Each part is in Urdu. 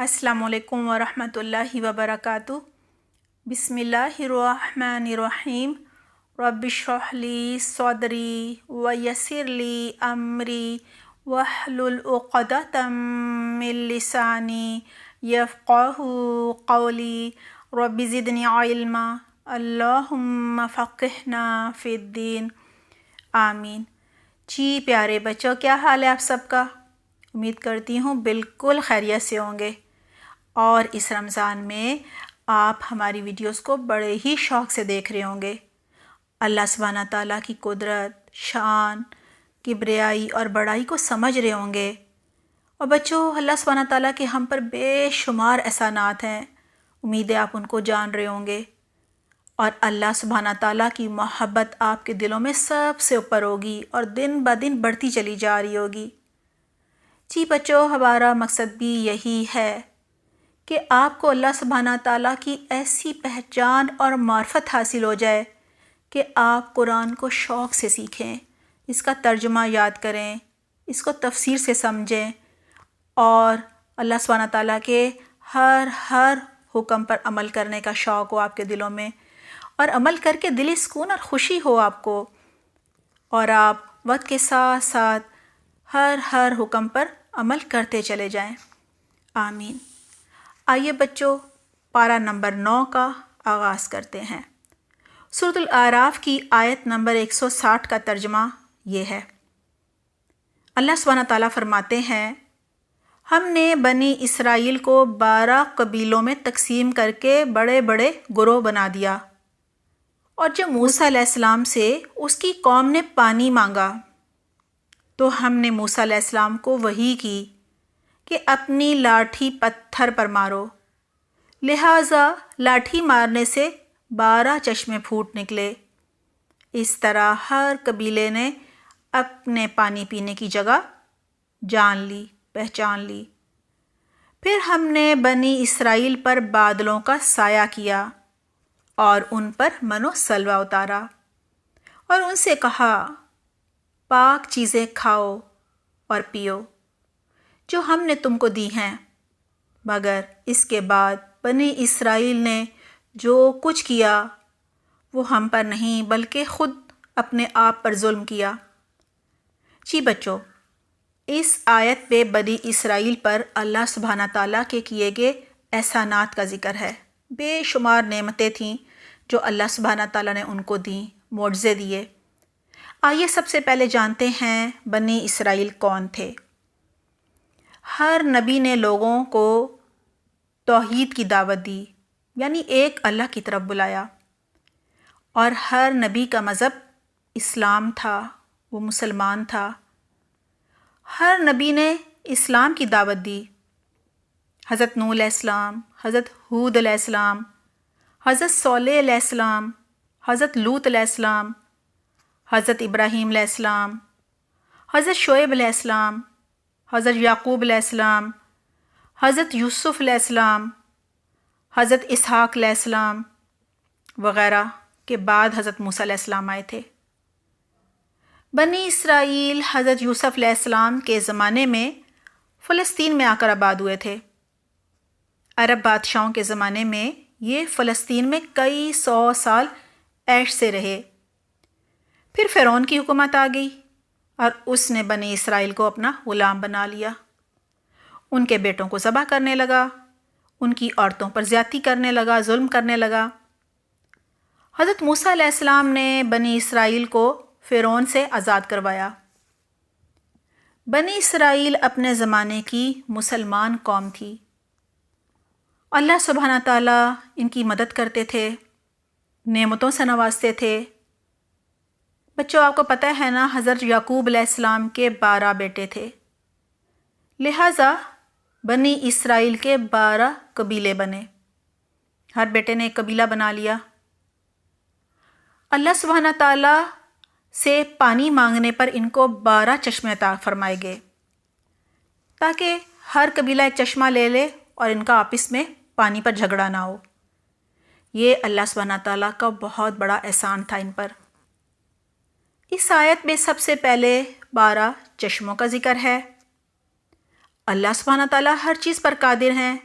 السلام علیکم ورحمۃ اللہ وبرکاتہ۔ بسم اللہ الرحمن الرحیم۔ رب اشرح لی صدری ویسر لی امری واحلل عقدۃ من لسانی یفقہوا قولی۔ رب زدنی علما اللہم فقہنا فی الدین، آمین۔ جی پیارے بچوں، کیا حال ہے آپ سب کا؟ امید کرتی ہوں بالکل خیریت سے ہوں گے، اور اس رمضان میں آپ ہماری ویڈیوز کو بڑے ہی شوق سے دیکھ رہے ہوں گے۔ اللہ سبحانہ تعالیٰ کی قدرت، شان، کبریائی اور بڑائی کو سمجھ رہے ہوں گے۔ اور بچوں، اللہ سبحانہ تعالیٰ کے ہم پر بے شمار احسانات ہیں، امید ہے آپ ان کو جان رہے ہوں گے، اور اللہ سبحانہ تعالیٰ کی محبت آپ کے دلوں میں سب سے اوپر ہوگی اور دن بہ دن بڑھتی چلی جا رہی ہوگی۔ جی بچوں، ہمارا مقصد بھی یہی ہے کہ آپ کو اللہ سبحانہ تعالیٰ کی ایسی پہچان اور معرفت حاصل ہو جائے کہ آپ قرآن کو شوق سے سیکھیں، اس کا ترجمہ یاد کریں، اس کو تفسیر سے سمجھیں، اور اللہ سبحانہ تعالیٰ کے ہر حکم پر عمل کرنے کا شوق ہو آپ کے دلوں میں، اور عمل کر کے دلی سکون اور خوشی ہو آپ کو، اور آپ وقت کے ساتھ ساتھ ہر حکم پر عمل کرتے چلے جائیں، آمین۔ آئیے بچوں، پارہ نمبر 9 کا آغاز کرتے ہیں۔ سورۃ الاعراف کی آیت نمبر 160 کا ترجمہ یہ ہے۔ اللہ سبحانہ تعالیٰ فرماتے ہیں، ہم نے بنی اسرائیل کو 12 قبیلوں میں تقسیم کر کے بڑے بڑے گروہ بنا دیا، اور جب موسیٰ علیہ السلام سے اس کی قوم نے پانی مانگا تو ہم نے موسیٰ علیہ السلام کو وحی کی کہ اپنی لاٹھی پتھر پر مارو، لہٰذا لاٹھی مارنے سے 12 چشمے پھوٹ نکلے۔ اس طرح ہر قبیلے نے اپنے پانی پینے کی جگہ پہچان لی۔ پھر ہم نے بنی اسرائیل پر بادلوں کا سایہ کیا اور ان پر من و سلوہ اتارا، اور ان سے کہا، پاک چیزیں کھاؤ اور پیو جو ہم نے تم کو دی ہیں۔ مگر اس کے بعد بنی اسرائیل نے جو کچھ کیا وہ ہم پر نہیں بلکہ خود اپنے آپ پر ظلم کیا۔ جی بچوں، اس آیت پہ بنی اسرائیل پر اللہ سبحانہ تعالیٰ کے کیے گئے احسانات کا ذکر ہے۔ بے شمار نعمتیں تھیں جو اللہ سبحانہ تعالیٰ نے ان کو دیں، معجزے دیے۔ آئیے سب سے پہلے جانتے ہیں بنی اسرائیل کون تھے۔ ہر نبی نے لوگوں کو توحید کی دعوت دی، یعنی ایک اللہ کی طرف بلایا، اور ہر نبی کا مذہب اسلام تھا، وہ مسلمان تھا۔ ہر نبی نے اسلام کی دعوت دی۔ حضرت نوح علیہ السلام، حضرت ہود علیہ السلام، حضرت صالح علیہ السلام، حضرت لوط علیہ السلام، حضرت ابراہیم علیہ السلام، حضرت شعیب علیہ السلام، حضرت یعقوب علیہ السلام، حضرت یوسف علیہ السلام، حضرت اسحاق علیہ السلام وغیرہ کے بعد حضرت موسیٰ علیہ السلام آئے تھے۔ بنی اسرائیل حضرت یوسف علیہ السلام کے زمانے میں فلسطین میں آ کر آباد ہوئے تھے۔ عرب بادشاہوں کے زمانے میں یہ فلسطین میں کئی 100 سال عیش سے رہے۔ پھر فرعون کی حکومت آ گئی اور اس نے بنی اسرائیل کو اپنا غلام بنا لیا، ان کے بیٹوں کو ذبح کرنے لگا، ان کی عورتوں پر زیادتی کرنے لگا، ظلم کرنے لگا۔ حضرت موسیٰ علیہ السلام نے بنی اسرائیل کو فرعون سے آزاد کروایا۔ بنی اسرائیل اپنے زمانے کی مسلمان قوم تھی۔ اللہ سبحانہ تعالیٰ ان کی مدد کرتے تھے، نعمتوں سے نوازتے تھے۔ بچوں، آپ کو پتہ ہے نا، حضرت یعقوب علیہ السلام کے 12 بیٹے تھے، لہٰذا بنی اسرائیل کے 12 قبیلے بنے، ہر بیٹے نے ایک قبیلہ بنا لیا۔ اللہ سبحانہ تعالیٰ سے پانی مانگنے پر ان کو 12 چشمے عطا فرمائے گئے، تاکہ ہر قبیلہ ایک چشمہ لے لے اور ان کا آپس میں پانی پر جھگڑا نہ ہو۔ یہ اللہ سبحانہ تعالیٰ کا بہت بڑا احسان تھا ان پر۔ اس آیت میں سب سے پہلے 12 چشموں کا ذکر ہے۔ اللہ سبحانہ تعالیٰ ہر چیز پر قادر ہیں،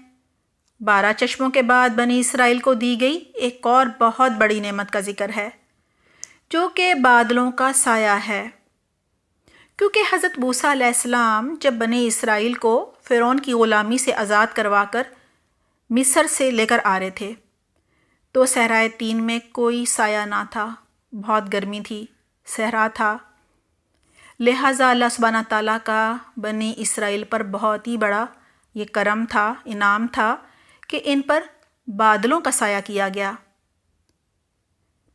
12 چشموں کے بعد بنی اسرائیل کو دی گئی ایک اور بہت بڑی نعمت کا ذکر ہے، جو کہ بادلوں کا سایہ ہے۔ کیونکہ حضرت موسیٰ علیہ السلام جب بنی اسرائیل کو فرعون کی غلامی سے آزاد کروا کر مصر سے لے کر آ رہے تھے تو صحرائے تین میں کوئی سایہ نہ تھا، بہت گرمی تھی، صحرا تھا۔ لہٰذا اللہ سبحانہ تعالیٰ کا بنی اسرائیل پر بہت ہی بڑا یہ کرم تھا، انعام تھا کہ ان پر بادلوں کا سایہ کیا گیا۔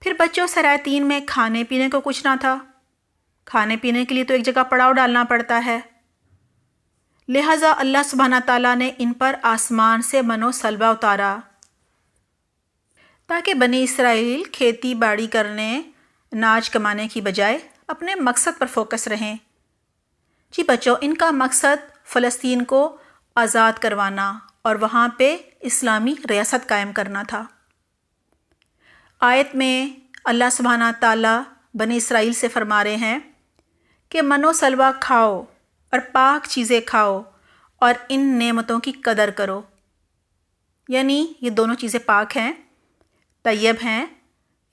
پھر بچوں، صحرائے تین میں کھانے پینے کو کچھ نہ تھا، کھانے پینے کے لیے تو ایک جگہ پڑاؤ ڈالنا پڑتا ہے۔ لہٰذا اللہ سبحانہ تعالیٰ نے ان پر آسمان سے من و سلوہ اتارا تاکہ بنی اسرائیل کھیتی باڑی کرنے، اناج کمانے کی بجائے اپنے مقصد پر فوکس رہیں۔ جی بچوں، ان کا مقصد فلسطین کو آزاد کروانا اور وہاں پہ اسلامی ریاست قائم کرنا تھا۔ آیت میں اللہ سبحانہ تعالیٰ بنی اسرائیل سے فرما رہے ہیں کہ من و سلوہ کھاؤ اور پاک چیزیں کھاؤ اور ان نعمتوں کی قدر کرو، یعنی یہ دونوں چیزیں پاک ہیں، طیب ہیں،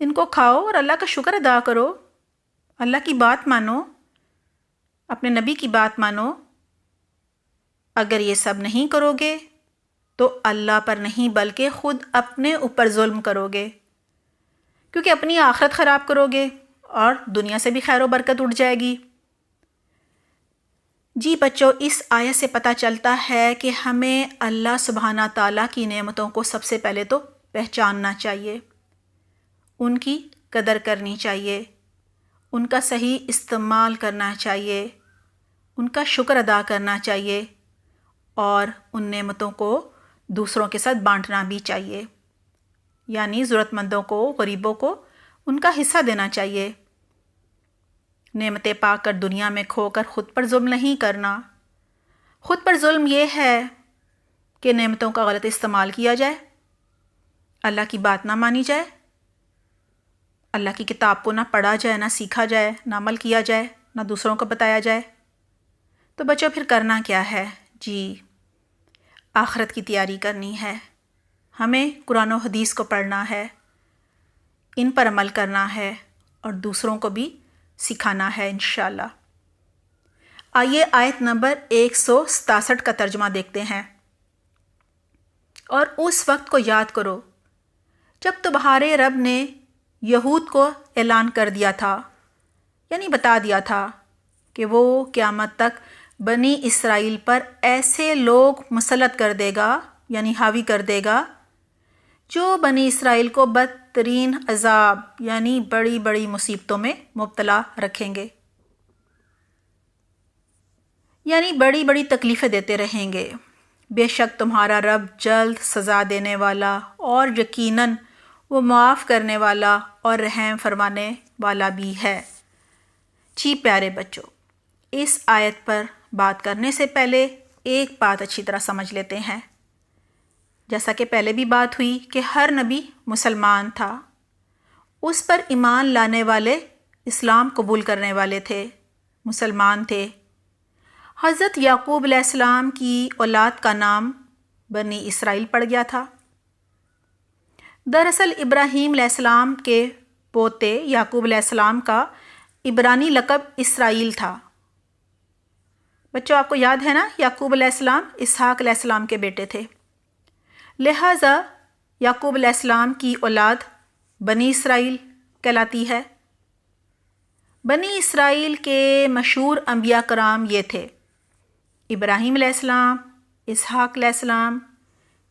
ان کو کھاؤ اور اللہ کا شکر ادا کرو، اللہ کی بات مانو، اپنے نبی کی بات مانو۔ اگر یہ سب نہیں کرو گے تو اللہ پر نہیں بلکہ خود اپنے اوپر ظلم کرو گے، کیونکہ اپنی آخرت خراب کرو گے اور دنیا سے بھی خیر و برکت اٹھ جائے گی۔ جی بچوں، اس آیت سے پتہ چلتا ہے کہ ہمیں اللہ سبحانہ تعالیٰ کی نعمتوں کو سب سے پہلے تو پہچاننا چاہیے، ان کی قدر کرنی چاہیے، ان کا صحیح استعمال کرنا چاہیے، ان کا شکر ادا کرنا چاہیے اور ان نعمتوں کو دوسروں کے ساتھ بانٹنا بھی چاہیے، یعنی ضرورت مندوں کو، غریبوں کو ان کا حصہ دینا چاہیے۔ نعمتیں پا کر دنیا میں کھو کر خود پر ظلم نہیں کرنا۔ خود پر ظلم یہ ہے کہ نعمتوں کا غلط استعمال کیا جائے، اللہ کی بات نہ مانی جائے، اللہ کی کتاب کو نہ پڑھا جائے، نہ سیکھا جائے، نہ عمل کیا جائے، نہ دوسروں کو بتایا جائے۔ تو بچوں، پھر کرنا کیا ہے؟ جی، آخرت کی تیاری کرنی ہے، ہمیں قرآن و حدیث کو پڑھنا ہے، ان پر عمل کرنا ہے اور دوسروں کو بھی سکھانا ہے انشاءاللہ۔ آئیے آیت نمبر 167 کا ترجمہ دیکھتے ہیں۔ اور اس وقت کو یاد کرو جب تمہارے رب نے یہود کو اعلان کر دیا تھا، یعنی بتا دیا تھا کہ وہ قیامت تک بنی اسرائیل پر ایسے لوگ مسلط کر دے گا، یعنی حاوی کر دے گا، جو بنی اسرائیل کو بدترین عذاب یعنی بڑی بڑی مصیبتوں میں مبتلا رکھیں گے، یعنی بڑی بڑی تکلیفیں دیتے رہیں گے۔ بے شک تمہارا رب جلد سزا دینے والا اور یقیناً وہ معاف کرنے والا اور رحم فرمانے والا بھی ہے۔ جی پیارے بچوں، اس آیت پر بات کرنے سے پہلے ایک بات اچھی طرح سمجھ لیتے ہیں۔ جیسا کہ پہلے بھی بات ہوئی کہ ہر نبی مسلمان تھا، اس پر ایمان لانے والے اسلام قبول کرنے والے تھے، مسلمان تھے۔ حضرت یعقوب علیہ السلام کی اولاد کا نام بنی اسرائیل پڑ گیا تھا۔ دراصل ابراہیم علیہ السلام کے پوتے یعقوب علیہ السلام کا عبرانی لقب اسرائیل تھا۔ بچوں، آپ کو یاد ہے نا، یعقوب علیہ السلام اسحاق علیہ السلام کے بیٹے تھے، لہٰذا یعقوب علیہ السلام کی اولاد بنی اسرائیل کہلاتی ہے۔ بنی اسرائیل کے مشہور انبیاء کرام یہ تھے: ابراہیم علیہ السلام، اسحاق علیہ السلام،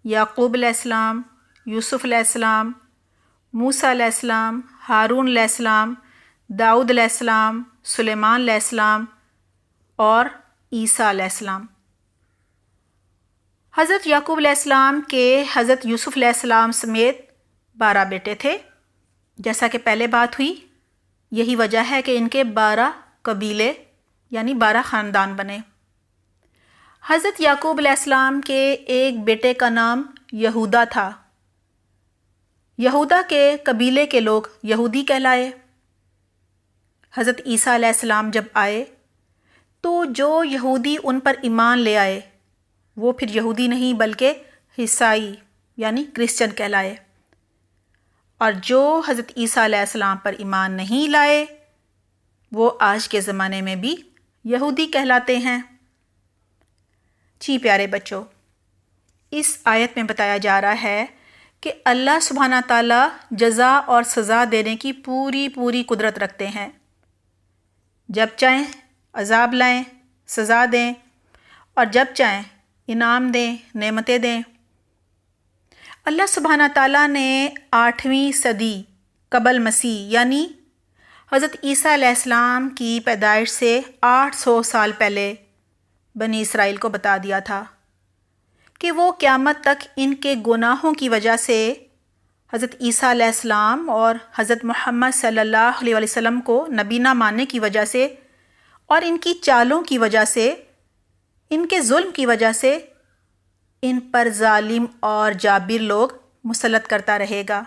یعقوب علیہ السلام، یوسف علیہ السلام، موسیٰ علیہ السلام، ہارون علیہ السلام، داؤد علیہ السلام، سلیمان علیہ السلام اور عیسیٰ علیہ السلام۔ حضرت یعقوب علیہ السلام کے حضرت یوسف علیہ السلام سمیت 12 بیٹے تھے۔ جیسا کہ پہلے بات ہوئی، یہی وجہ ہے کہ ان کے 12 قبیلے یعنی 12 خاندان بنے۔ حضرت یعقوب علیہ السلام کے ایک بیٹے کا نام یہودا تھا۔ یہودا کے قبیلے کے لوگ یہودی کہلائے۔ حضرت عیسیٰ علیہ السلام جب آئے تو جو یہودی ان پر ایمان لے آئے وہ پھر یہودی نہیں بلکہ عیسائی یعنی کرسچن کہلائے، اور جو حضرت عیسیٰ علیہ السلام پر ایمان نہیں لائے وہ آج کے زمانے میں بھی یہودی کہلاتے ہیں۔ جی پیارے بچوں، اس آیت میں بتایا جا رہا ہے کہ اللہ سبحانہ تعالیٰ جزا اور سزا دینے کی پوری قدرت رکھتے ہیں۔ جب چاہیں عذاب لائیں، سزا دیں، اور جب چاہیں انعام دیں، نعمتیں دیں۔ اللہ سبحانہ تعالیٰ نے 8ویں صدی قبل مسیح یعنی حضرت عیسیٰ علیہ السلام کی پیدائش سے 800 سال پہلے بنی اسرائیل کو بتا دیا تھا کہ وہ قیامت تک ان کے گناہوں کی وجہ سے حضرت عیسیٰ علیہ السلام اور حضرت محمد صلی اللہ علیہ وسلم کو نبی نہ ماننے کی وجہ سے اور ان کی چالوں کی وجہ سے، ان کے ظلم کی وجہ سے ان پر ظالم اور جابر لوگ مسلط کرتا رہے گا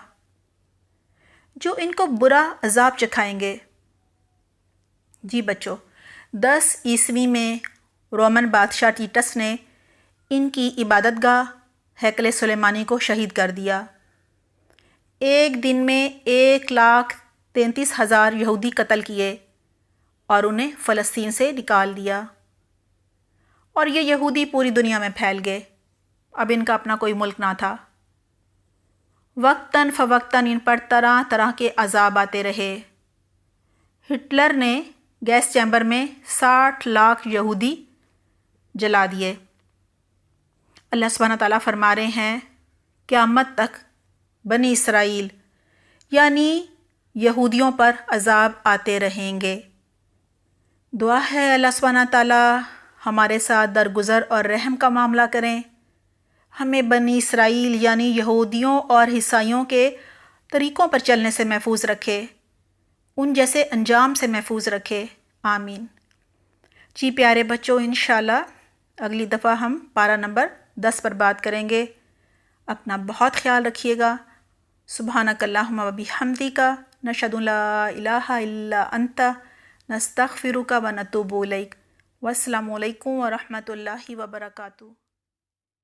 جو ان کو برا عذاب چکھائیں گے۔ جی بچوں، 10 عیسوی میں رومن بادشاہ ٹیٹس نے ان کی عبادت گاہ ہیکل سلیمانی کو شہید کر دیا۔ ایک دن میں 1,33,000 یہودی قتل کیے اور انہیں فلسطین سے نکال دیا، اور یہ یہودی پوری دنیا میں پھیل گئے۔ اب ان کا اپنا کوئی ملک نہ تھا۔ وقتاً فوقتاً ان پر طرح طرح کے عذاب آتے رہے۔ ہٹلر نے گیس چیمبر میں 60 لاکھ یہودی جلا دیے۔ اللہ سبحانہ تعالیٰ فرما رہے ہیں قیامت تک بنی اسرائیل یعنی یہودیوں پر عذاب آتے رہیں گے۔ دعا ہے اللہ سبحانہ تعالیٰ ہمارے ساتھ درگزر اور رحم کا معاملہ کریں، ہمیں بنی اسرائیل یعنی یہودیوں اور عیسائیوں کے طریقوں پر چلنے سے محفوظ رکھے، ان جیسے انجام سے محفوظ رکھے، آمین۔ جی پیارے بچوں، انشاءاللہ اگلی دفعہ ہم پارہ نمبر 10 پر بات کریں گے۔ اپنا بہت خیال رکھیے گا۔ سبحانک اللہم و بحمدک، نشہد ان لا الہ الا انت، نستغفرک و نتوب الیک۔ والسلام علیکم ورحمۃ اللہ وبرکاتہ۔